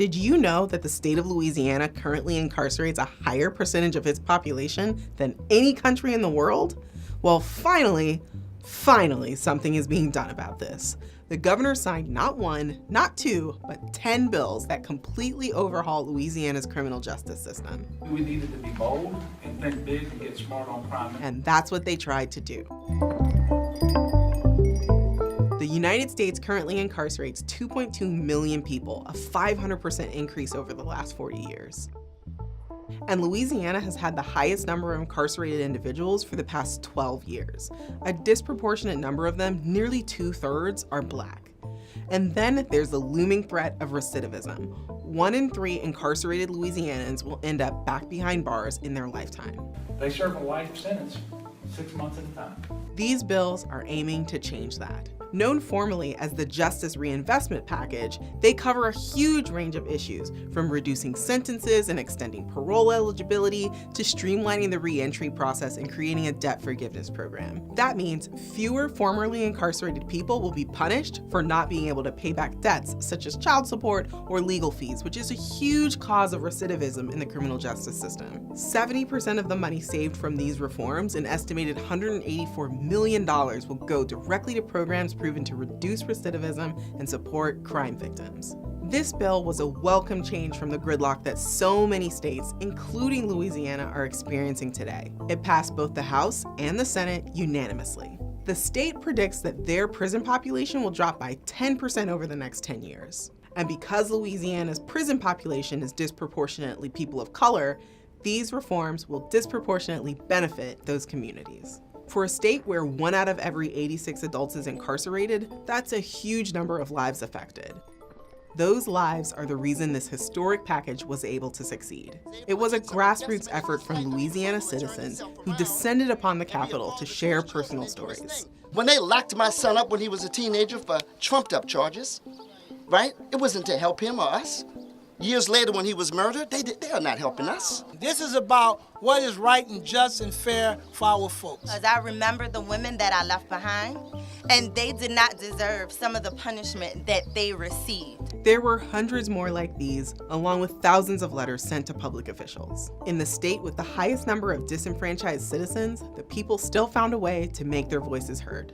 Did you know that the state of Louisiana currently incarcerates a higher percentage of its population than any country in the world? Well, finally, something is being done about this. The governor signed not one, not two, but 10 bills that completely overhaul Louisiana's criminal justice system. We needed to be bold and think big and get smart on crime. And that's what they tried to do. The United States currently incarcerates 2.2 million people, a 500% increase over the last 40 years. And Louisiana has had the highest number of incarcerated individuals for the past 12 years. A disproportionate number of them, nearly 2/3, are Black. And then there's the looming threat of recidivism. 1 in 3 incarcerated Louisianans will end up back behind bars in their lifetime. They serve a life sentence, 6 months at a time. These bills are aiming to change that. Known formally as the Justice Reinvestment Package, they cover a huge range of issues, from reducing sentences and extending parole eligibility to streamlining the re-entry process and creating a debt forgiveness program. That means fewer formerly incarcerated people will be punished for not being able to pay back debts such as child support or legal fees, which is a huge cause of recidivism in the criminal justice system. 70% of the money saved from these reforms, an estimated $184 million, will go directly to programs proven to reduce recidivism and support crime victims. This bill was a welcome change from the gridlock that so many states, including Louisiana, are experiencing today. It passed both the House and the Senate unanimously. The state predicts that their prison population will drop by 10% over the next 10 years. And because Louisiana's prison population is disproportionately people of color, these reforms will disproportionately benefit those communities. For a state where 1 out of every 86 adults is incarcerated, that's a huge number of lives affected. Those lives are the reason this historic package was able to succeed. It was a grassroots effort from Louisiana citizens who descended upon the Capitol to share personal stories. When they locked my son up when he was a teenager for trumped-up charges, right? It wasn't to help him or us. Years later, when he was murdered, they are not helping us. This is about what is right and just and fair for our folks. Because I remember the women that I left behind, and they did not deserve some of the punishment that they received. There were hundreds more like these, along with thousands of letters sent to public officials. In the state with the highest number of disenfranchised citizens, the people still found a way to make their voices heard.